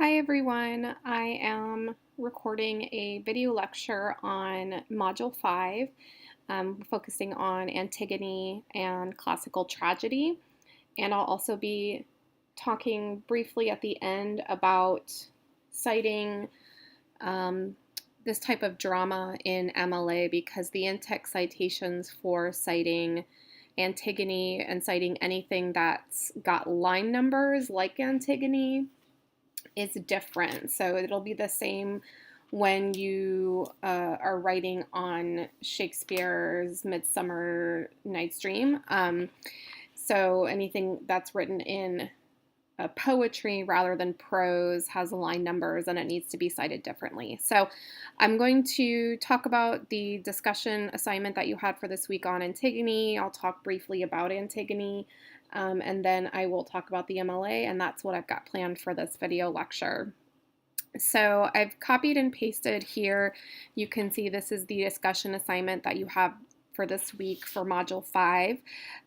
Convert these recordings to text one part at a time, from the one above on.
Hi everyone, I am recording a video lecture on Module 5, focusing on Antigone and classical tragedy, and I'll also be talking briefly at the end about citing this type of drama in MLA because the in-text citations for citing Antigone and citing anything that's got line numbers like Antigone is different. So it'll be the same when you are writing on Shakespeare's Midsummer Night's Dream. So anything that's written in poetry rather than prose has line numbers and it needs to be cited differently. So I'm going to talk about the discussion assignment that you had for this week on Antigone. I'll talk briefly about Antigone, and then I will talk about the MLA, and that's what I've got planned for this video lecture. So I've copied and pasted here. You can see this is the discussion assignment that you have for this week for Module 5.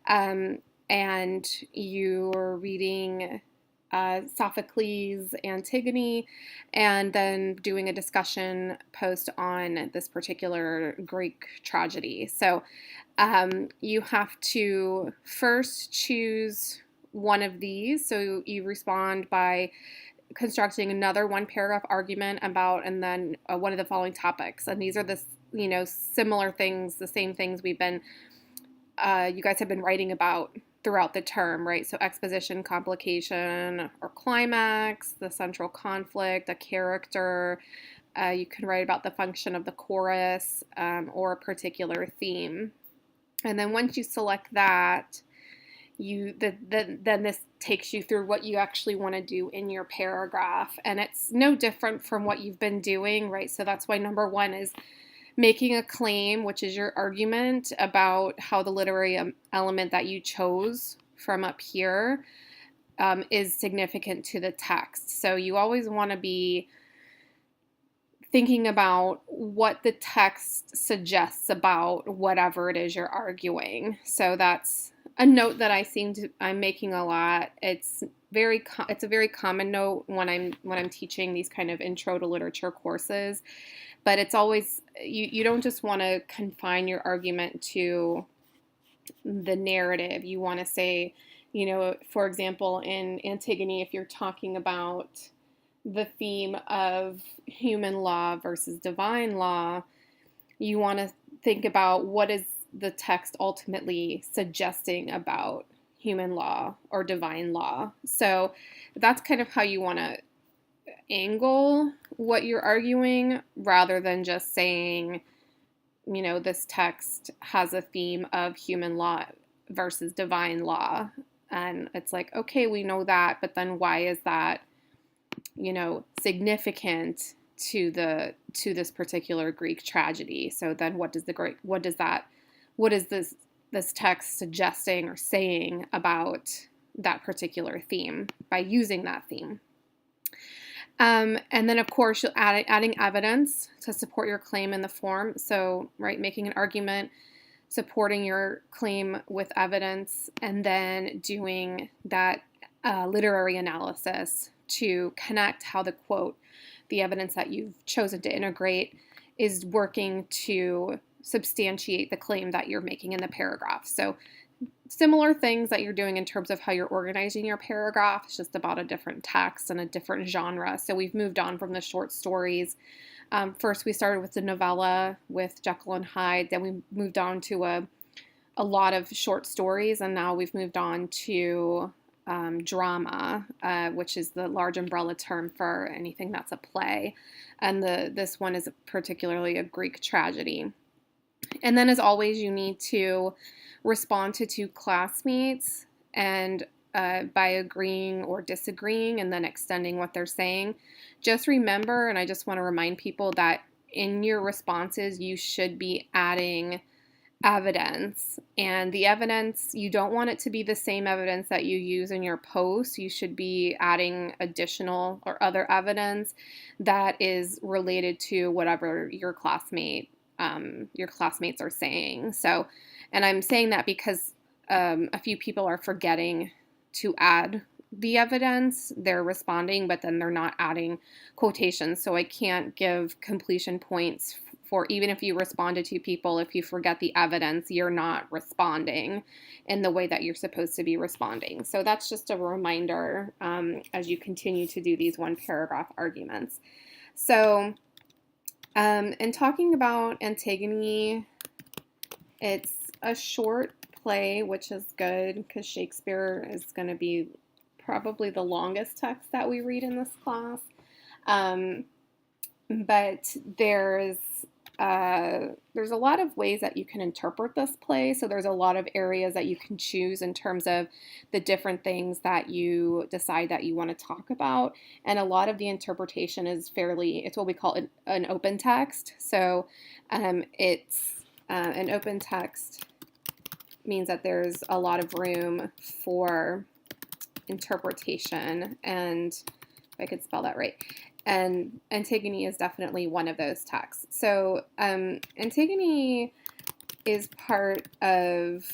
And you're reading Sophocles' Antigone, and then doing a discussion post on this particular Greek tragedy. So you have to first choose one of these. So you respond by constructing another one paragraph argument about, and then one of the following topics. And these are the similar things, the same things we've been, you guys have been writing about throughout the term, right? So exposition, complication, or climax, the central conflict, a character. You can write about the function of the chorus, or a particular theme. And then once you select that, then this takes you through what you actually want to do in your paragraph. And it's no different from what you've been doing, right? So that's why number one is making a claim, which is your argument about how the literary element that you chose from up here is significant to the text. So you always want to be thinking about what the text suggests about whatever it is you're arguing. So that's a note that I'm making a lot. It's a very common note when I'm teaching these kind of intro to literature courses. But it's always, you don't just want to confine your argument to the narrative. You want to say, for example, in Antigone, if you're talking about the theme of human law versus divine law, you want to think about what is the text ultimately suggesting about human law or divine law. So that's kind of how you want to angle what you're arguing, rather than just saying, this text has a theme of human law versus divine law. And it's like, okay, we know that, but then why is that, significant to this particular Greek tragedy? So then what is this text suggesting or saying about that particular theme by using that theme? And then, of course, you'll adding evidence to support your claim in the form. So, right, making an argument, supporting your claim with evidence, and then doing that literary analysis to connect how the quote, the evidence that you've chosen to integrate, is working to substantiate the claim that you're making in the paragraph. So similar things that you're doing in terms of how you're organizing your paragraph. It's just about a different text and a different genre. So we've moved on from the short stories. First, we started with the novella with Jekyll and Hyde. Then we moved on to a lot of short stories. And now we've moved on to drama, which is the large umbrella term for anything that's a play. And this one is particularly a Greek tragedy. And then, as always, you need to respond to two classmates, and by agreeing or disagreeing and then extending what they're saying. Just remember, and I just want to remind people, that in your responses you should be adding evidence, and the evidence, you don't want it to be the same evidence that you use in your post. You should be adding additional or other evidence that is related to whatever your classmates are saying. So, and I'm saying that because a few people are forgetting to add the evidence, they're responding, but then they're not adding quotations. So I can't give completion points for, even if you respond to two people, if you forget the evidence, you're not responding in the way that you're supposed to be responding. So that's just a reminder as you continue to do these one paragraph arguments. So in talking about Antigone, it's a short play, which is good because Shakespeare is going to be probably the longest text that we read in this class. But there's a lot of ways that you can interpret this play. So there's a lot of areas that you can choose in terms of the different things that you decide that you want to talk about. And a lot of the interpretation is it's what we call an open text. So it's an open text means that there's a lot of room for interpretation, and if I could spell that right. And Antigone is definitely one of those texts. So Antigone is part of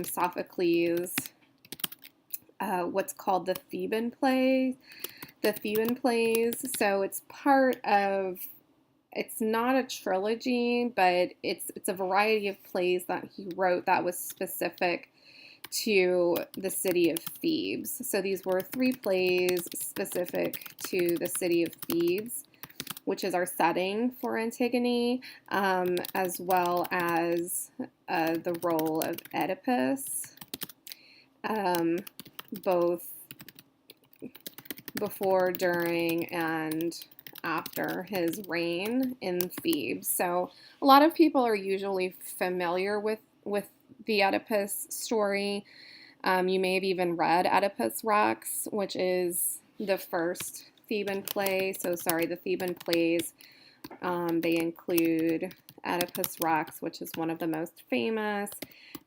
Sophocles' what's called the Theban plays. So it's it's not a trilogy, but it's a variety of plays that he wrote that was specific to the city of Thebes. So these were 3 plays specific to the city of Thebes, which is our setting for Antigone, as well as the role of Oedipus, both before, during, and after his reign in Thebes. So a lot of people are usually familiar with the Oedipus story. You may have even read Oedipus Rex, which is the first Theban play. So sorry, the Theban plays, they include Oedipus Rex, which is one of the most famous.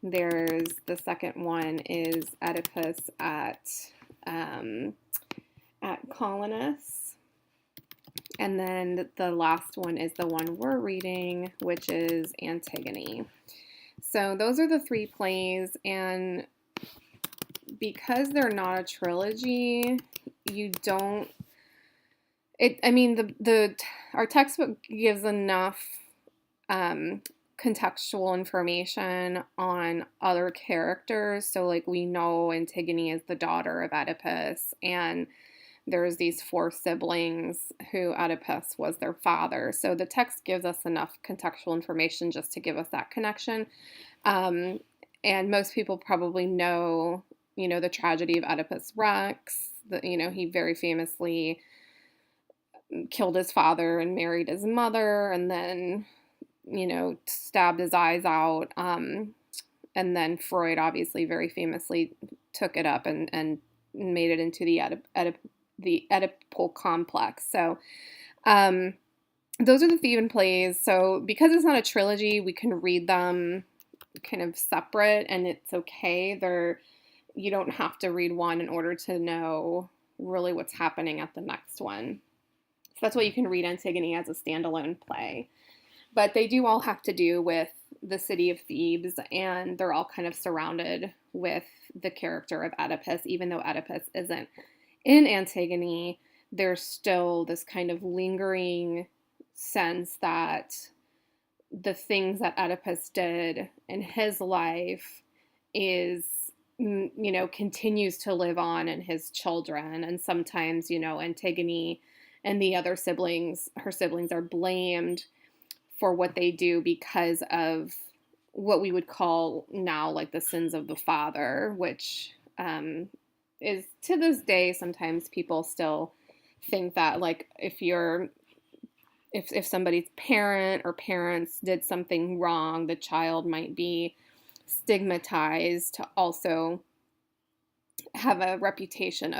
There's the second one is Oedipus at Colonus. And then the last one is the one we're reading, which is Antigone. So those are the 3 plays, and because they're not a trilogy, our textbook gives enough contextual information on other characters. So like we know Antigone is the daughter of Oedipus, and there's these 4 siblings who Oedipus was their father. So the text gives us enough contextual information just to give us that connection. And most people probably know, the tragedy of Oedipus Rex. He very famously killed his father and married his mother, and then, stabbed his eyes out. And then Freud obviously very famously took it up and made it into the Oedipal complex. So those are the Theban plays. So because it's not a trilogy, we can read them kind of separate, and it's okay. You don't have to read one in order to know really what's happening at the next one. So that's why you can read Antigone as a standalone play. But they do all have to do with the city of Thebes, and they're all kind of surrounded with the character of Oedipus. Even though Oedipus isn't in Antigone, there's still this kind of lingering sense that the things that Oedipus did in his life continues to live on in his children. And sometimes, Antigone and the other siblings, her siblings, are blamed for what they do because of what we would call now like the sins of the father, which is to this day, sometimes people still think that like if somebody's parent or parents did something wrong, the child might be stigmatized to also have a reputation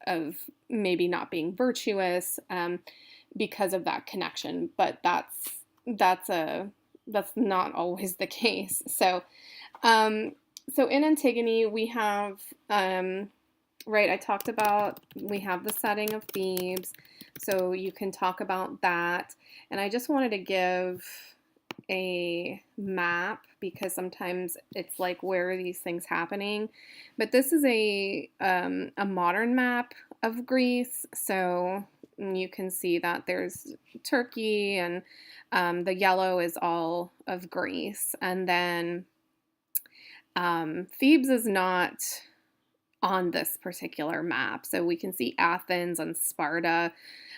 of maybe not being virtuous because of that connection. But that's not always the case. So in Antigone we have I talked about we have the setting of Thebes, so you can talk about that. And I just wanted to give a map because sometimes it's like, where are these things happening? But this is a modern map of Greece, so you can see that there's Turkey, and the yellow is all of Greece, and then Thebes is not on this particular map. So we can see Athens and Sparta.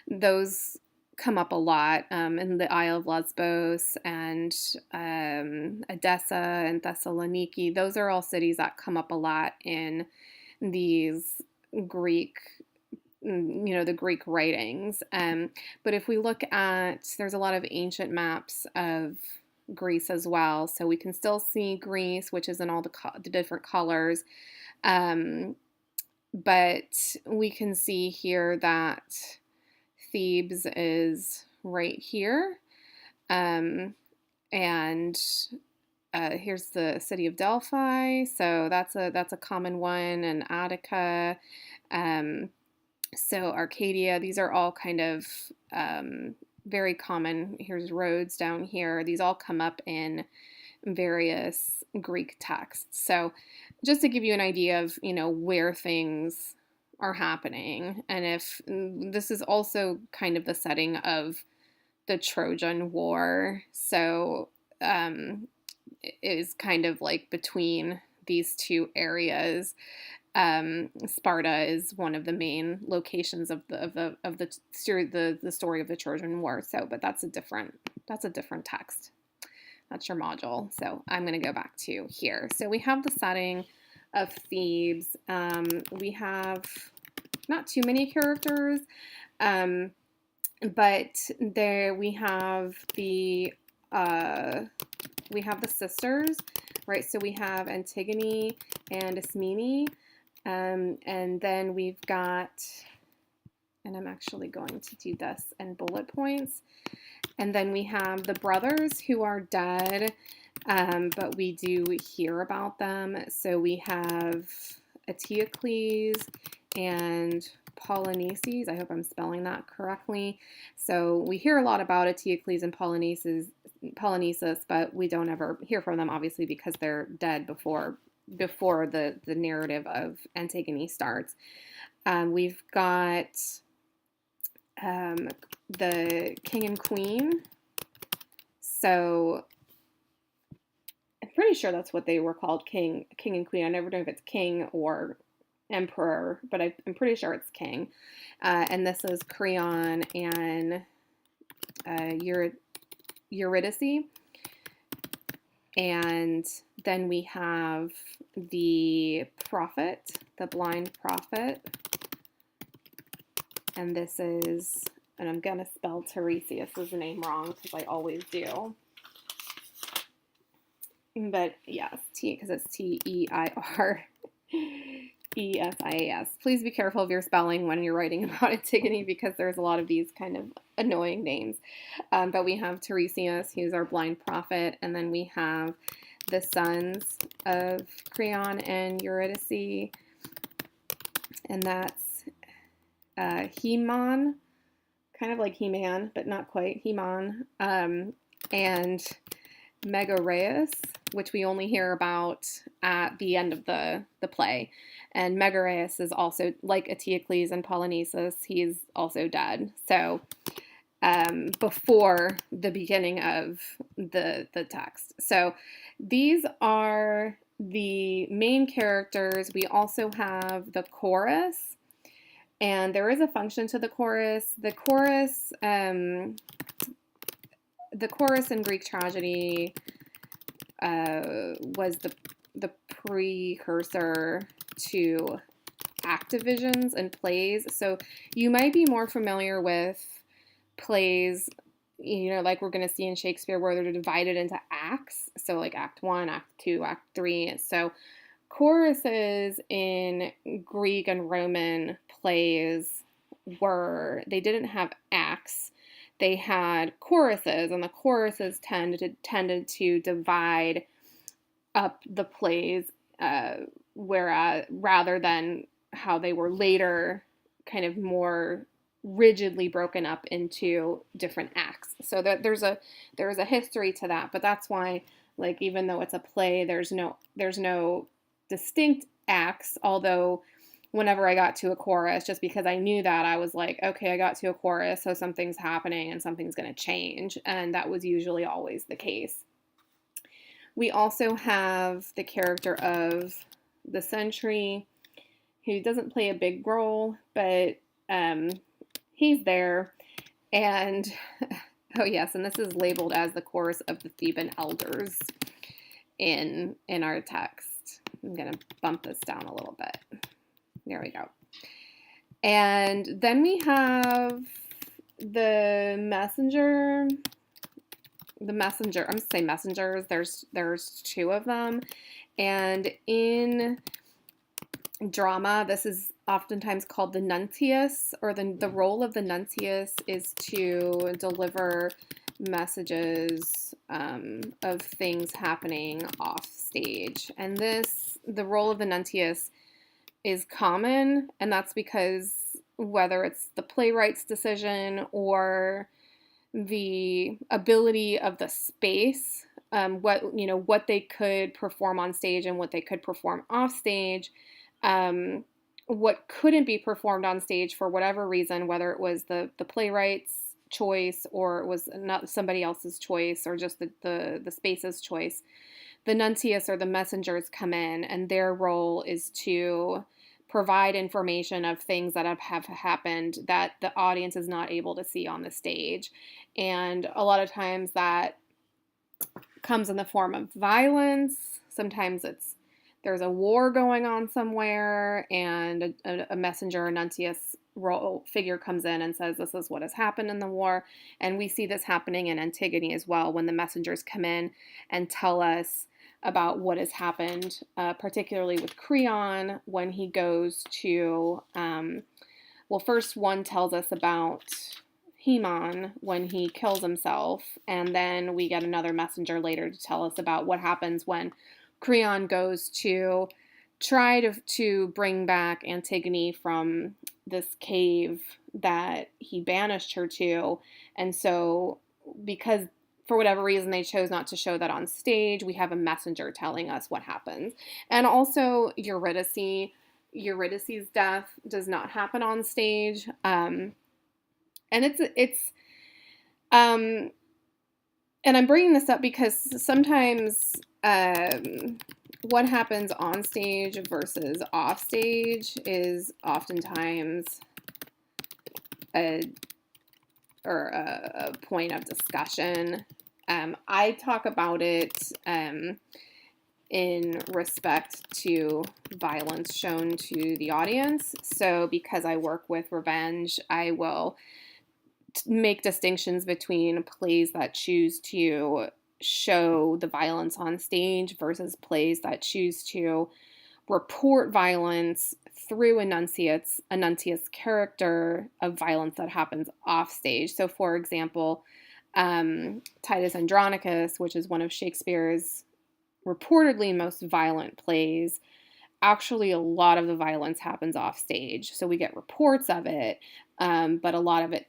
Those come up a lot in the Isle of Lesbos, and Edessa and Thessaloniki. Those are all cities that come up a lot in these Greek, the Greek writings. But if we look at, there's a lot of ancient maps of Greece as well. So we can still see Greece, which is in all the different colors. But we can see here that Thebes is right here. And here's the city of Delphi. So that's a common one, and Attica. So Arcadia, these are all kind of very common. Here's Rhodes down here. These all come up in various Greek texts. So just to give you an idea of, where things are happening. And if this is also kind of the setting of the Trojan War. So it is kind of like between these two areas. Sparta is one of the main locations of the story of the Trojan War. So, but that's a different text. That's your module. So I'm going to go back to here. So we have the setting of Thebes. We have not too many characters, but there we have the sisters, right? So we have Antigone and Ismene, and then we've got, and I'm actually going to do this in bullet points. And then we have the brothers who are dead, but we do hear about them. So we have Eteocles and Polynices. I hope I'm spelling that correctly. So we hear a lot about Eteocles and Polynices, but we don't ever hear from them, obviously, because they're dead before the narrative of Antigone starts. We've got the king and queen. So I'm pretty sure that's what they were called, king and queen. I never know if it's king or emperor, but I'm pretty sure it's king. And this is Creon and Eurydice. And then we have the prophet, the blind prophet. And this is, and I'm going to spell Tiresias' name wrong because I always do. But yes, because it's Teiresias. Please be careful of your spelling when you're writing about Antigone, because there's a lot of these kind of annoying names. But we have Tiresias, who's our blind prophet, and then we have the sons of Creon and Eurydice, and that's Haemon, kind of like He-Man, but not quite, Haemon, and Megareus, which we only hear about at the end of the play. And Megareus is also, like Eteocles and Polynices, he's also dead. So before the beginning of the text. So these are the main characters. We also have the chorus. And there is a function to the chorus. The chorus in Greek tragedy was the precursor to act divisions and plays. So you might be more familiar with plays, like we're going to see in Shakespeare, where they're divided into acts. So like Act 1, Act 2, Act 3. So choruses in Greek and Roman plays they didn't have acts. They had choruses, and the choruses tended to divide up the plays, whereas rather than how they were later kind of more rigidly broken up into different acts. So that there's a history to that, but that's why, like, even though it's a play, there's no distinct acts, although whenever I got to a chorus, just because I knew that, I was like, okay, I got to a chorus, so something's happening and something's going to change, and that was usually always the case. We also have the character of the sentry, who doesn't play a big role, but he's there. And oh yes, and this is labeled as the chorus of the Theban elders in our text. I'm gonna bump this down a little bit. There we go. And then we have the messenger. I'm gonna say messengers. There's two of them, and in drama, this is oftentimes called the nuntius, or the role of the nuntius is to deliver messages of things happening off stage. And the role of the nuntius is common, and that's because whether it's the playwright's decision or the ability of the space, what they could perform on stage and what they could perform off stage, what couldn't be performed on stage for whatever reason, whether it was the playwright's choice or it was not somebody else's choice or just the space's choice, the nuntius or the messengers come in, and their role is to provide information of things that have happened that the audience is not able to see on the stage. And a lot of times that comes in the form of violence. Sometimes there's a war going on somewhere, and a messenger, a nuntius role figure comes in and says, this is what has happened in the war. And we see this happening in Antigone as well, when the messengers come in and tell us about what has happened, particularly with Creon when he goes to, first one tells us about HUMN when he kills himself, and then we get another messenger later to tell us about what happens when Creon goes to try to bring back Antigone from this cave that he banished her to. And so, because for whatever reason they chose not to show that on stage, we have a messenger telling us what happens. And also Eurydice's death does not happen on stage. And and I'm bringing this up because sometimes what happens on stage versus off stage is oftentimes a point of discussion. I talk about it in respect to violence shown to the audience. So because I work with revenge, I will make distinctions between plays that choose to show the violence on stage versus plays that choose to report violence through a nuntius character of violence that happens off stage. So, for example, Titus Andronicus, which is one of Shakespeare's reportedly most violent plays, actually a lot of the violence happens off stage. So we get reports of it, but a lot of it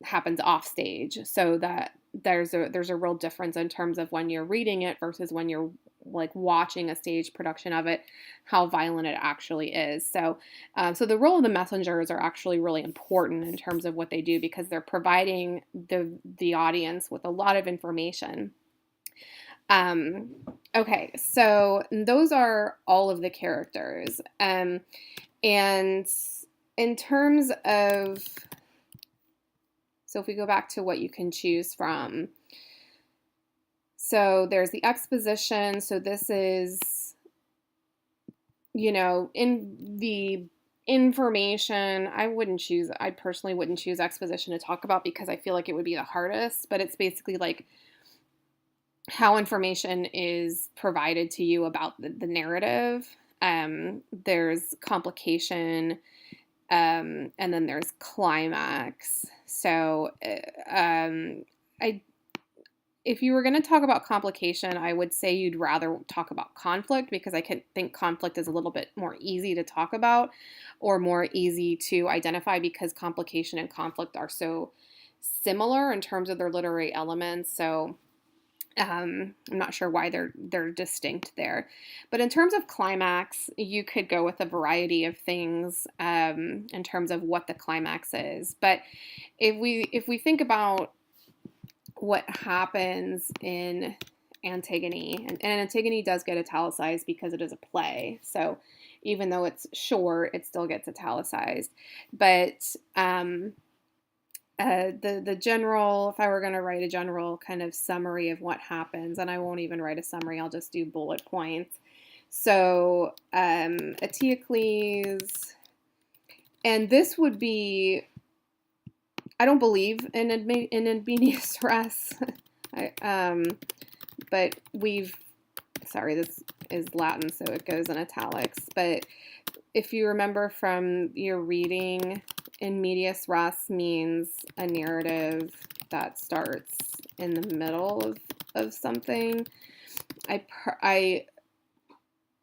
happens off stage. So that there's a real difference in terms of when you're reading it versus when you're like watching a stage production of it, how violent it actually is. So the role of the messengers are actually really important in terms of what they do, because they're providing the audience with a lot of information. Okay, so those are all of the characters. And in terms of, so if we go back to what you can choose from, so there's the exposition. So this is, in the information, I personally wouldn't choose exposition to talk about because I feel like it would be the hardest, but it's basically like how information is provided to you about the narrative. There's complication, and then there's climax. So if you were going to talk about complication, I would say you'd rather talk about conflict, because I can think conflict is a little bit more easy to talk about or more easy to identify, because complication and conflict are so similar in terms of their literary elements. So I'm not sure why they're distinct there. But in terms of climax, you could go with a variety of things in terms of what the climax is. But if we think about what happens in Antigone, and Antigone does get italicized because it is a play. So even though it's short, it still gets italicized. But the general, if I were going to write a general kind of summary of what happens, and I won't even write a summary, I'll just do bullet points. So Eteocles, and this would be, I don't believe in Admenius res, but sorry, this is Latin, so it goes in italics. But if you remember from your reading, in medias res means a narrative that starts in the middle of something. I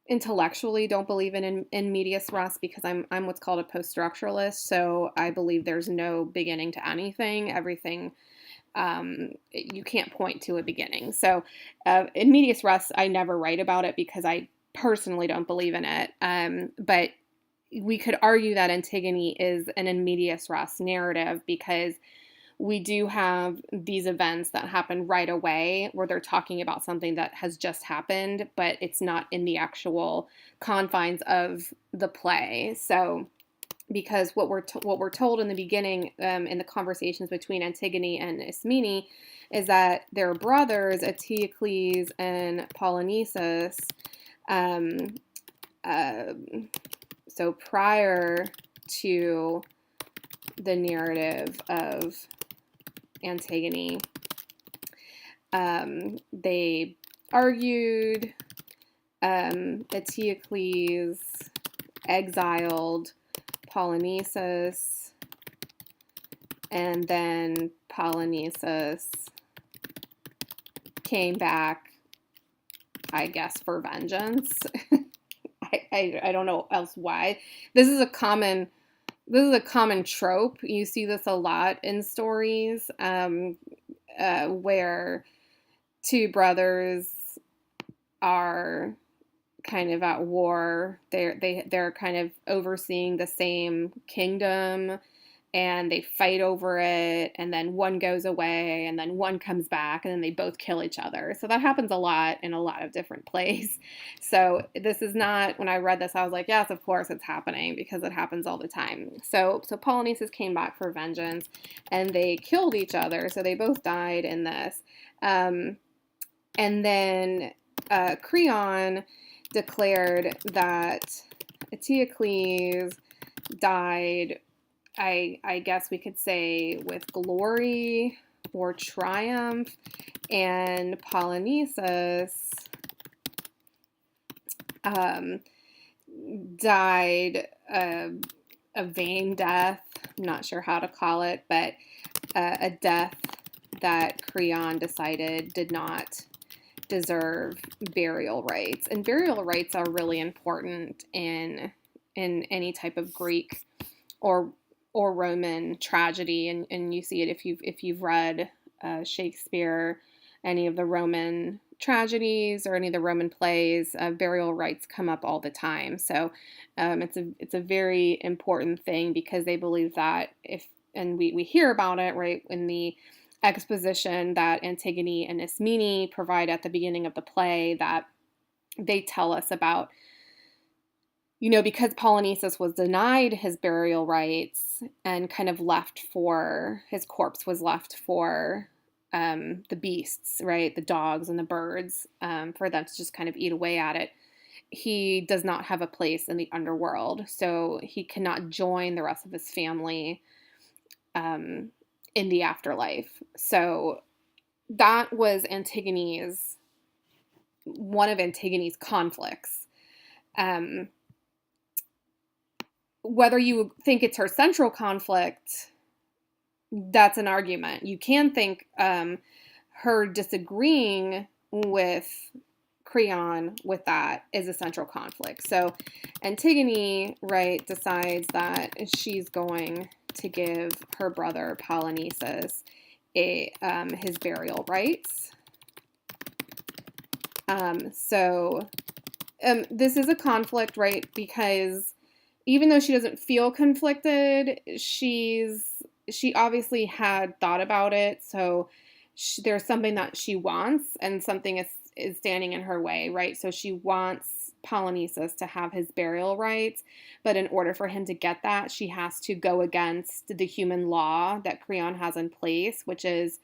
intellectually don't believe in medias res, because I'm what's called a post-structuralist, so I believe there's no beginning to anything. Everything, you can't point to a beginning. So in medias res, I never write about it because I personally don't believe in it. But we could argue that Antigone is an in medias res narrative, because we do have these events that happen right away where they're talking about something that has just happened, but it's not in the actual confines of the play. So because what we're told in the beginning, in the conversations between Antigone and Ismene, is that their brothers, Eteocles and Polynices, so prior to the narrative of Antigone, they argued. Eteocles exiled Polynices, and then Polynices came back, I guess, for vengeance. I don't know else why. This is a common trope. You see this a lot in stories, where two brothers are kind of at war. They're kind of overseeing the same kingdom, and they fight over it, and then one goes away, and then one comes back, and then they both kill each other. So that happens a lot in a lot of different plays. So this is not, when I read this, I was like, yes, of course it's happening, because it happens all the time. So Polynices came back for vengeance, and they killed each other, so they both died in this. And then Creon declared that Eteocles died, I guess we could say, with glory or triumph, and Polynices died a vain death. I'm not sure how to call it, but a death that Creon decided did not deserve burial rites. And burial rites are really important in any type of Greek or Roman tragedy, and you see it if you've read Shakespeare, any of the Roman tragedies or any of the Roman plays. Burial rites come up all the time. So it's a very important thing, because they believe that and we hear about it right in the exposition that Antigone and Ismene provide at the beginning of the play, that they tell us about, because Polynices was denied his burial rites and kind of his corpse was left for the beasts, right? The dogs and the birds, for them to just kind of eat away at it. He does not have a place in the underworld, so he cannot join the rest of his family in the afterlife. So that was one of Antigone's conflicts. Whether you think it's her central conflict, that's an argument. You can think her disagreeing with Creon with that is a central conflict. So Antigone, right, decides that she's going to give her brother Polynices his burial rites. This is a conflict, right, because even though she doesn't feel conflicted, she obviously had thought about it. So there's something that she wants, and something is standing in her way, right? So she wants Polynices to have his burial rites, but in order for him to get that, she has to go against the human law that Creon has in place, which is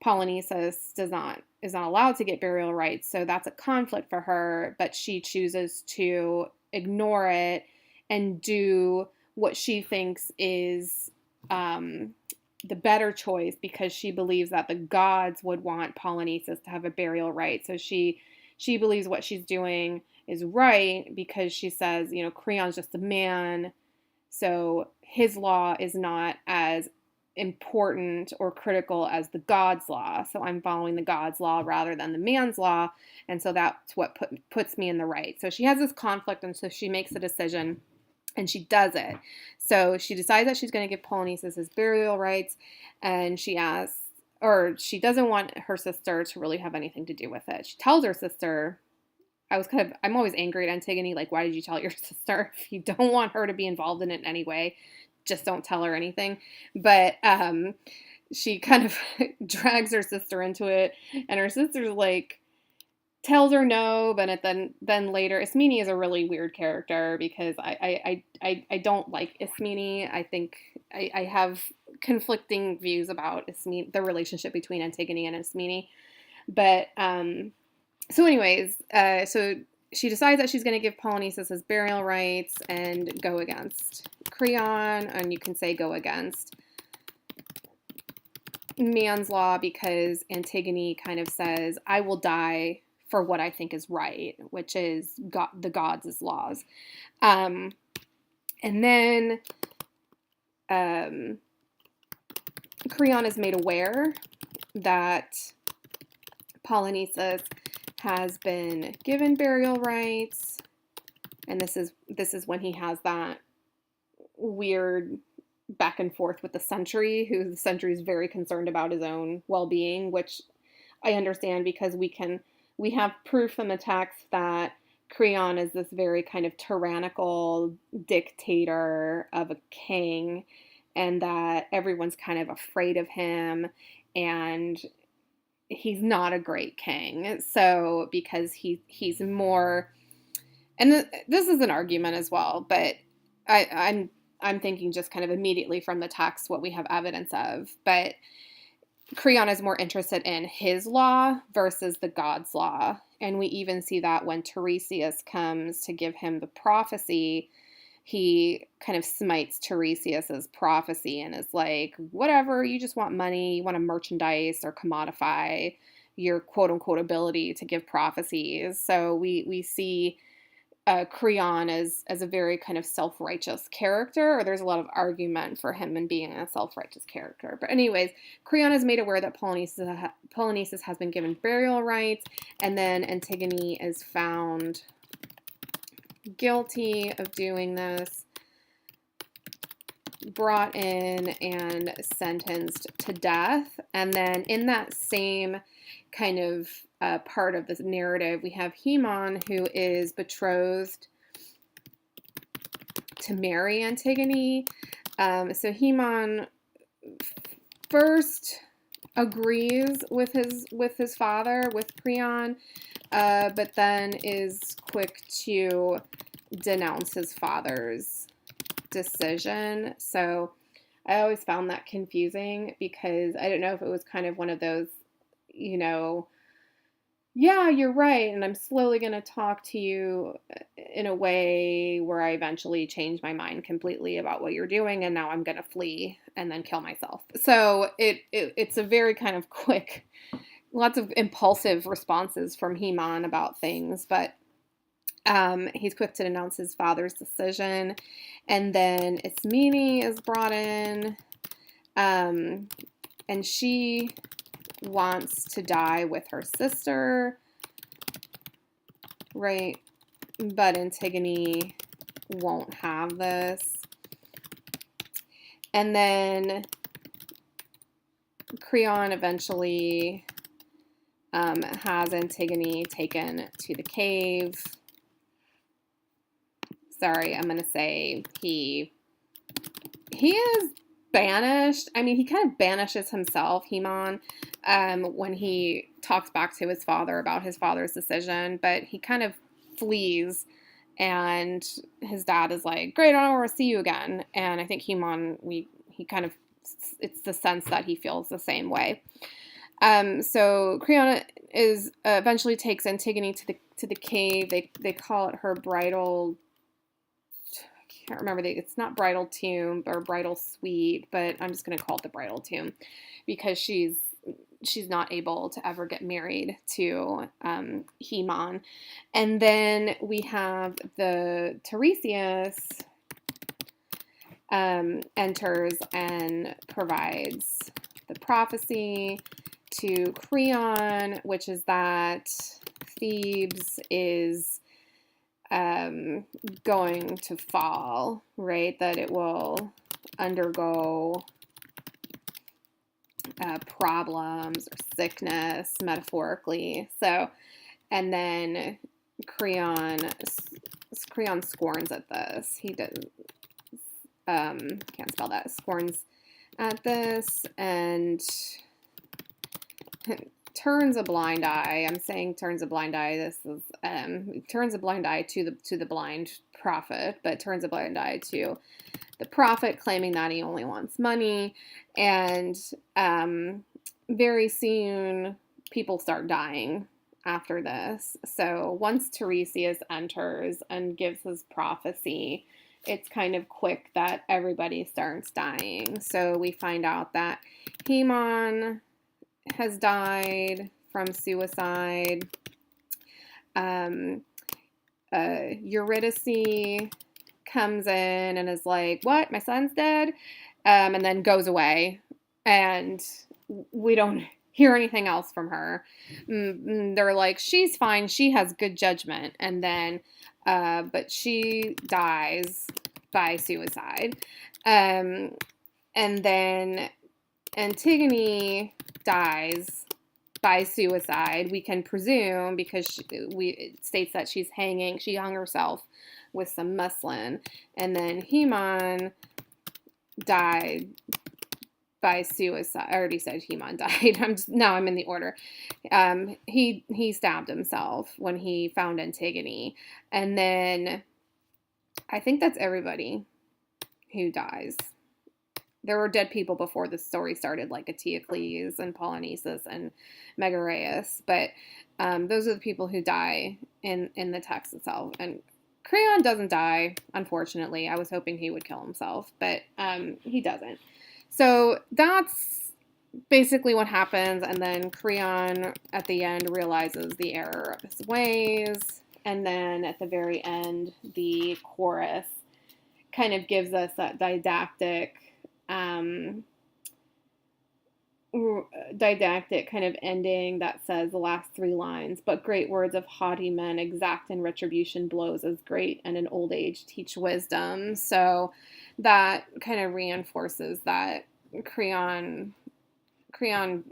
Polynices is not allowed to get burial rites. So that's a conflict for her, but she chooses to ignore it and do what she thinks is the better choice, because she believes that the gods would want Polynices to have a burial rite. So she believes what she's doing is right, because she says, Creon's just a man, so his law is not as important or critical as the god's law. So I'm following the god's law rather than the man's law, and so that's what puts me in the right. So she has this conflict, and so she makes a decision. And she does it. So she decides that she's going to give Polynices his burial rites, and she doesn't want her sister to really have anything to do with it. She tells her sister, I'm always angry at Antigone, like, why did you tell your sister? If you don't want her to be involved in it in any way, just don't tell her anything. But she kind of drags her sister into it, and her sister's like, tells her no, but then later, Ismene is a really weird character, because I don't like Ismene. I think I have conflicting views about Ismene, the relationship between Antigone and Ismene. But so anyways, so she decides that she's going to give Polynices his burial rites and go against Creon, and you can say go against man's law, because Antigone kind of says, I will die for what I think is right, which is the gods' laws. And then Creon is made aware that Polynices has been given burial rites, and this is when he has that weird back and forth with the sentry, who the sentry is very concerned about his own well-being, which I understand, because we have proof from the text that Creon is this very kind of tyrannical dictator of a king, and that everyone's kind of afraid of him, and he's not a great king. So because he's more, and this is an argument as well, but I'm thinking just kind of immediately from the text what we have evidence of, but Creon is more interested in his law versus the god's law. And we even see that when Tiresias comes to give him the prophecy, he kind of smites Tiresias's prophecy and is like, whatever, you just want money, you want to merchandise or commodify your quote-unquote ability to give prophecies. So we see Creon as a very kind of self-righteous character, or there's a lot of argument for him in being a self-righteous character. But anyways, Creon is made aware that Polynices has been given burial rites, and then Antigone is found guilty of doing this, brought in and sentenced to death. And then in that same kind of part of this narrative, we have HUMN, who is betrothed to marry Antigone. So HUMN first agrees with his father, with Creon, but then is quick to denounce his father's decision. So I always found that confusing, because I don't know if it was kind of one of those, yeah, you're right, and I'm slowly going to talk to you in a way where I eventually change my mind completely about what you're doing, and now I'm going to flee and then kill myself. So it's a very kind of quick, lots of impulsive responses from HUMN about things, but he's quick to denounce his father's decision. And then Ismene is brought in, and she wants to die with her sister, right? But Antigone won't have this. And then Creon eventually has Antigone taken to the cave. Sorry, I'm going to say he is banished. I mean, he kind of banishes himself, HUMN, when he talks back to his father about his father's decision, but he kind of flees, and his dad is like, great, I don't want to see you again. And I think HUMN, he kind of, it's the sense that he feels the same way. So Creon is eventually takes Antigone to the cave. They call it her bridal, I can't remember, it's not bridal tomb or bridal suite, but I'm just going to call it the bridal tomb because she's not able to ever get married to HUMN. And then we have the Tiresias enters and provides the prophecy to Creon, which is that Thebes is going to fall, right? That it will undergo problems or sickness, metaphorically. So, and then Creon scorns at this. He does, can't spell that, scorns at this and turns a blind eye. I'm saying turns a blind eye. This is turns a blind eye to the blind prophet, but turns a blind eye to the prophet, claiming that he only wants money. And very soon people start dying after this. So once Tiresias enters and gives his prophecy, it's kind of quick that everybody starts dying. So we find out that HUMN has died from suicide. Eurydice comes in and is like, what? My son's dead? And then goes away. And we don't hear anything else from her. They're like, she's fine. She has good judgment. And then, but she dies by suicide. And then Antigone dies by suicide, we can presume, because it states that she hung herself with some muslin. And then HUMN died by suicide. I already said HUMN died. Now I'm in the order. He stabbed himself when he found Antigone. And then I think that's everybody who dies. There were dead people before the story started, like Eteocles and Polynices and Megareus, but those are the people who die in the text itself. And Creon doesn't die, unfortunately. I was hoping he would kill himself, but he doesn't. So that's basically what happens, and then Creon at the end realizes the error of his ways, and then at the very end, the chorus kind of gives us that didactic kind of ending that says the last three lines, but great words of haughty men exact in retribution blows as great, and in old age teach wisdom. So that kind of reinforces that Creon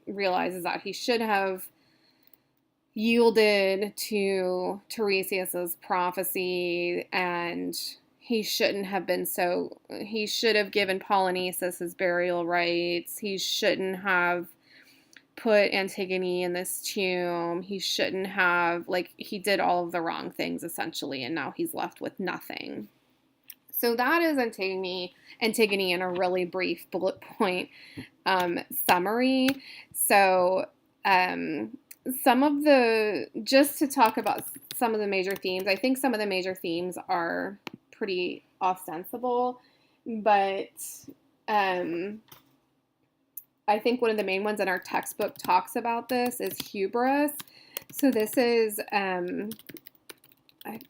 realizes that he should have yielded to Tiresias's prophecy, and he shouldn't have been he should have given Polynices his burial rights. He shouldn't have put Antigone in this tomb. He shouldn't have, he did all of the wrong things, essentially, and now he's left with nothing. So that is Antigone in a really brief bullet point summary. So just to talk about some of the major themes, I think some of the major themes are pretty ostensible, but I think one of the main ones in our textbook talks about this is hubris. So this is, I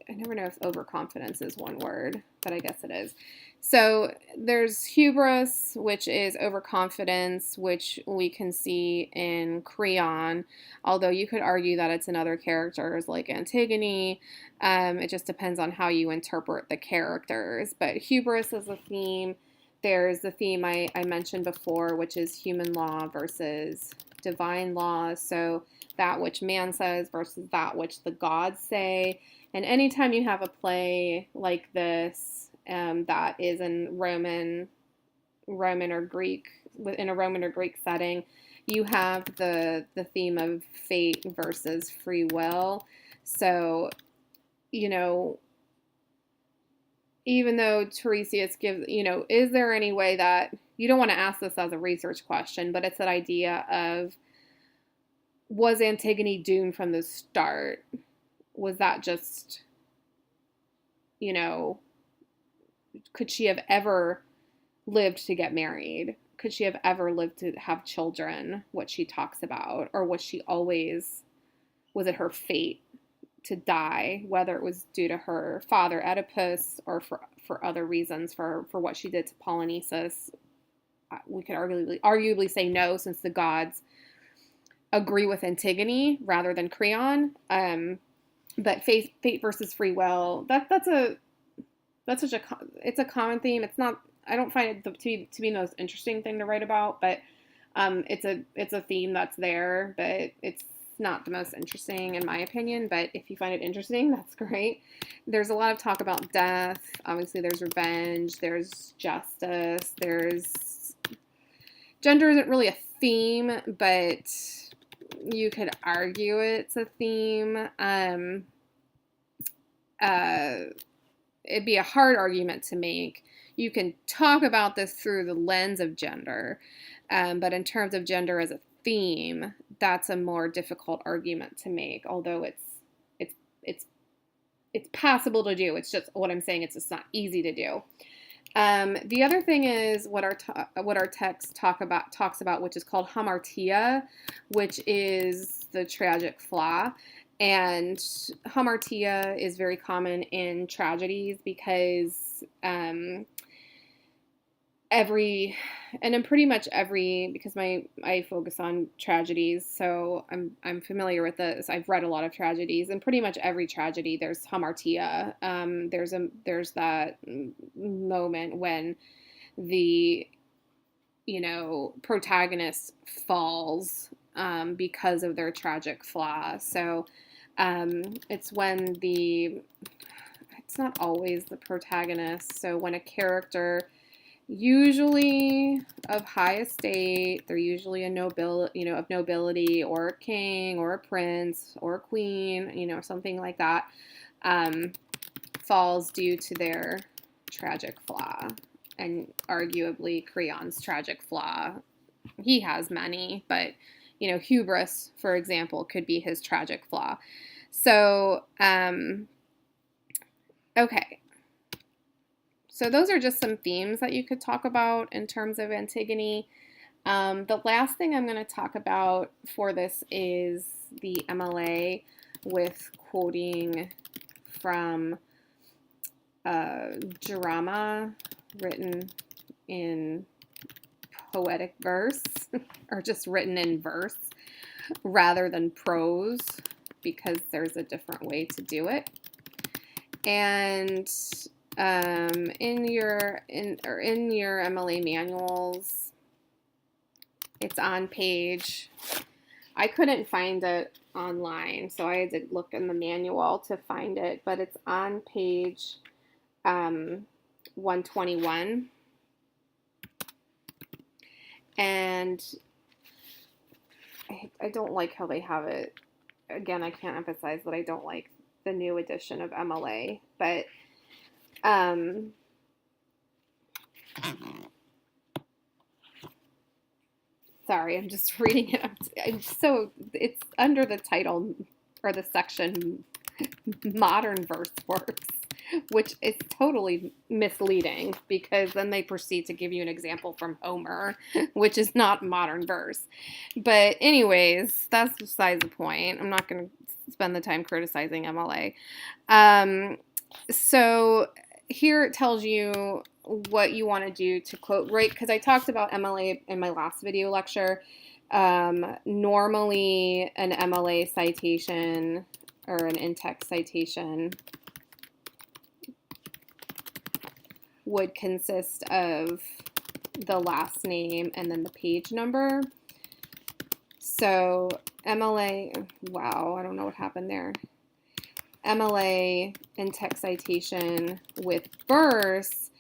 never know if overconfidence is one word, but I guess it is. So there's hubris, which is overconfidence, which we can see in Creon, although you could argue that it's in other characters like Antigone. It just depends on how you interpret the characters. But hubris is a theme. There's the theme I mentioned before, which is human law versus divine law. So that which man says versus that which the gods say. And anytime you have a play like this, that is in Roman or Greek, in a Roman or Greek setting, you have the theme of fate versus free will. So, you know, even though Tiresias gives, is there any way that, you don't want to ask this as a research question, but it's that idea of, was Antigone doomed from the start? Was that just, could she have ever lived to get married? Could she have ever lived to have children, what she talks about? Or was it her fate to die, whether it was due to her father Oedipus or for other reasons, for what she did to Polynices? We could arguably say no, since the gods agree with Antigone rather than Creon. But fate versus free will, it's a common theme. It's not, I don't find it to be the most interesting thing to write about, but it's a theme that's there, but it's not the most interesting in my opinion. But if you find it interesting, that's great. There's a lot of talk about death. Obviously there's revenge, there's justice, there's gender isn't really a theme, but you could argue it's a theme. It'd be a hard argument to make. You can talk about this through the lens of gender, but in terms of gender as a theme, that's a more difficult argument to make. Although it's possible to do. It's just what I'm saying. It's just not easy to do. The other thing is what our text talks about, which is called hamartia, which is the tragic flaw. And hamartia is very common in tragedies because because I focus on tragedies, so I'm familiar with this. I've read a lot of tragedies, and pretty much every tragedy there's hamartia. There's that moment when the protagonist falls because of their tragic flaw. So it's when it's not always the protagonist. So when a character, usually of high estate, they're usually of nobility, or a king, or a prince, or a queen, something like that, falls due to their tragic flaw. And arguably Creon's tragic flaw, he has many, but hubris, for example, could be his tragic flaw. So, okay. So those are just some themes that you could talk about in terms of Antigone. The last thing I'm going to talk about for this is the MLA, with quoting from drama written in poetic verse, or just written in verse rather than prose, because there's a different way to do it. And in your MLA manuals, it's on page, I couldn't find it online, so I had to look in the manual to find it, but it's on page 121. And I don't like how they have it. Again, I can't emphasize that I don't like the new edition of MLA, but sorry, I'm just reading it. It's under the title or the section Modern Verse Works, which is totally misleading, because then they proceed to give you an example from Homer, which is not modern verse. But anyways, that's besides the point. I'm not going to spend the time criticizing MLA. So here it tells you what you want to do to quote, right? Because I talked about MLA in my last video lecture. Normally an MLA citation or an in-text citation would consist of the last name and then the page number. So MLA, wow, I don't know what happened there. MLA in-text citation with verse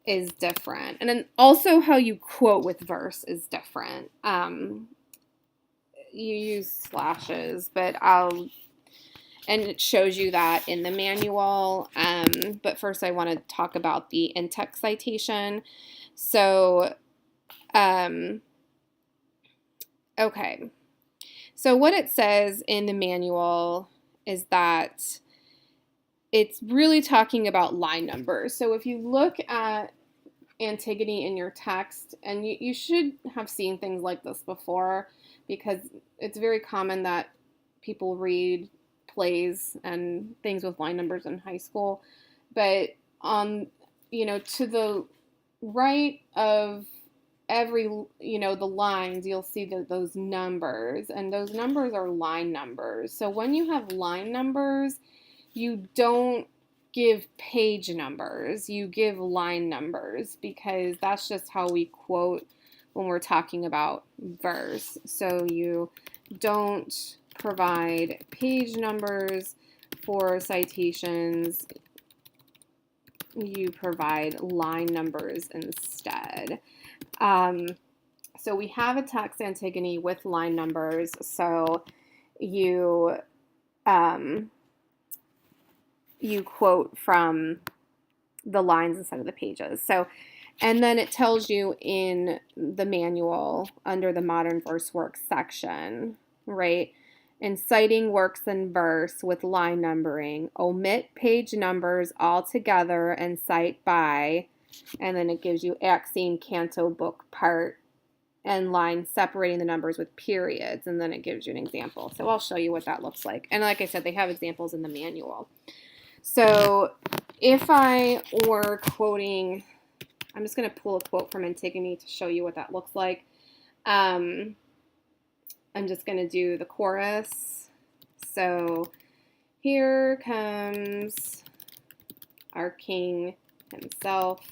is different. And then also how you quote with verse is different. You use slashes, but and it shows you that in the manual. But first I want to talk about the in-text citation. So, okay. So what it says in the manual is that it's really talking about line numbers. So if you look at Antigone in your text, and you should have seen things like this before, because it's very common that people read plays and things with line numbers in high school. But to the right of every, the lines, you'll see those numbers, and those numbers are line numbers. So when you have line numbers, you don't give page numbers, you give line numbers, because that's just how we quote when we're talking about verse. So you don't provide page numbers for citations, you provide line numbers instead. So we have a text Antigone with line numbers, so you quote from the lines instead of the pages. So, and then it tells you in the manual under the modern verse works section, right? In citing works in verse with line numbering, omit page numbers altogether and cite by, and then it gives you act, scene, canto, book, part, and line separating the numbers with periods, and then it gives you an example. So I'll show you what that looks like. And like I said, they have examples in the manual. So if I were quoting, I'm just going to pull a quote from Antigone to show you what that looks like. I'm just going to do the chorus. So here comes our king himself.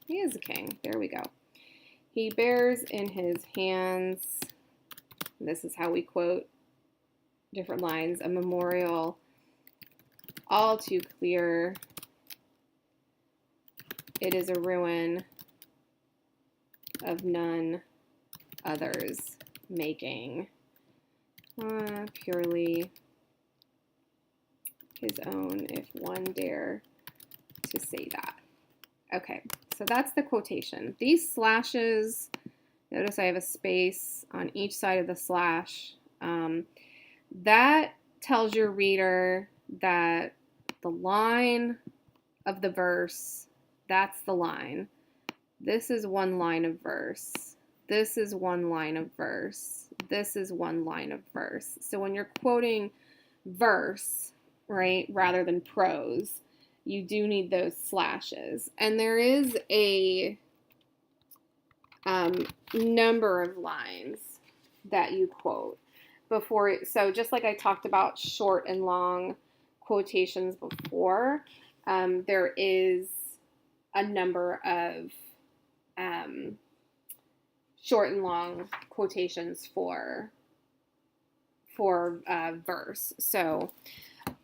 He is a king. There we go. He bears in his hands, this is how we quote different lines, a memorial all too clear. It is a ruin of none others making, purely his own, if one dare to say that. Okay, so that's the quotation. These slashes, notice I have a space on each side of the slash. That tells your reader that the line of the verse, that's the line. This is one line of verse. This is one line of verse. This is one line of verse. So when you're quoting verse, right, rather than prose, you do need those slashes. And there is a number of lines that you quote before. So just like I talked about short and long quotations before, there is a number of short and long quotations for verse. So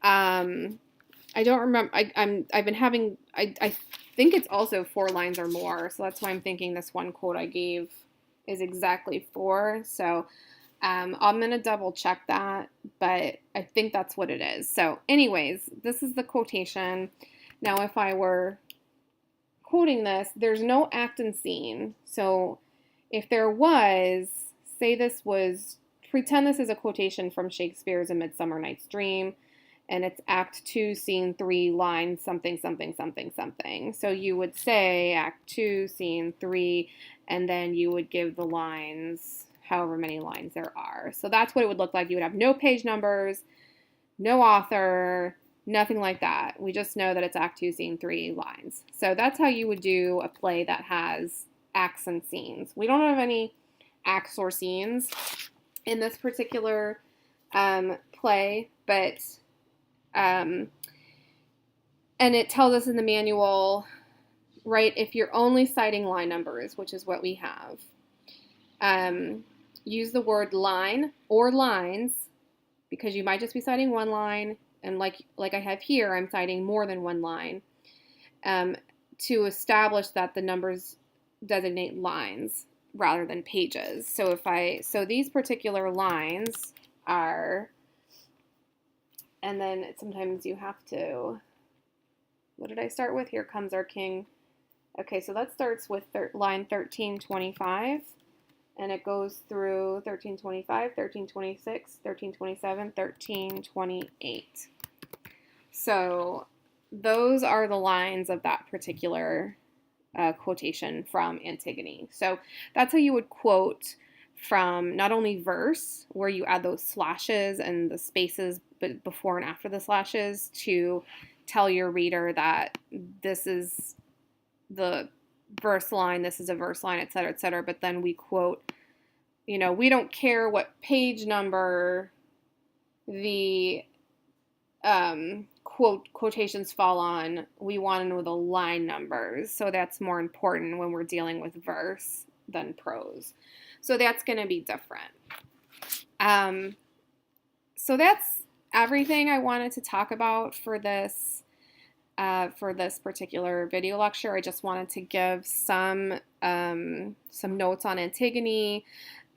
I don't remember. I've been having. I think it's also 4 lines or more. So that's why I'm thinking this one quote I gave is exactly 4. So I'm gonna double check that, but I think that's what it is. So, anyways, this is the quotation. Now, if I were quoting this, there's no act and scene. So, if there was, say this was, pretend this is a quotation from Shakespeare's A Midsummer Night's Dream, and it's Act 2, Scene 3, line something, something, something, something. So you would say Act 2, Scene 3, and then you would give the lines, however many lines there are. So that's what it would look like. You would have no page numbers, no author, Nothing like that. We just know that it's Act 2, Scene 3 lines. So that's how you would do a play that has acts and scenes. We don't have any acts or scenes in this particular play, but and it tells us in the manual, right, if you're only citing line numbers, which is what we have, use the word line or lines, because you might just be citing one line, and like I have here, I'm citing more than one line, to establish that the numbers designate lines rather than pages. So these particular lines are, and then sometimes you have to, what did I start with? Here comes our king. Okay, so that starts with line 1325, and it goes through 1325, 1326, 1327, 1328. So those are the lines of that particular quotation from Antigone. So that's how you would quote from not only verse, where you add those slashes and the spaces before and after the slashes to tell your reader that this is the verse line, this is a verse line, et cetera, but then we quote, we don't care what page number the quotations fall on, we want to know the line numbers. So that's more important when we're dealing with verse than prose. So that's going to be different. So that's everything I wanted to talk about for this particular video lecture. I just wanted to give some notes on Antigone,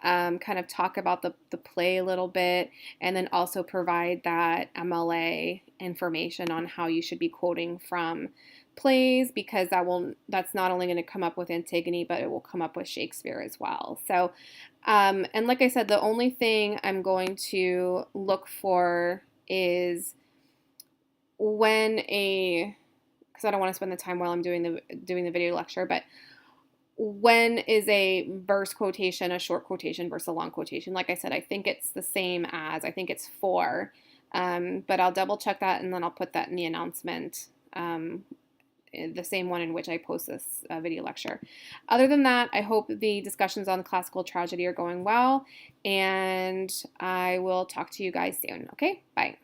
kind of talk about the play a little bit, and then also provide that MLA information on how you should be quoting from plays, because that's not only going to come up with Antigone, but it will come up with Shakespeare as well. So, and like I said, the only thing I'm going to look for is because I don't want to spend the time while I'm doing the video lecture, but when is a verse quotation a short quotation versus a long quotation? Like I said, I think it's the same as, I think it's 4, but I'll double check that, and then I'll put that in the announcement, the same one in which I post this video lecture. Other than that, I hope the discussions on classical tragedy are going well, and I will talk to you guys soon. Okay, bye.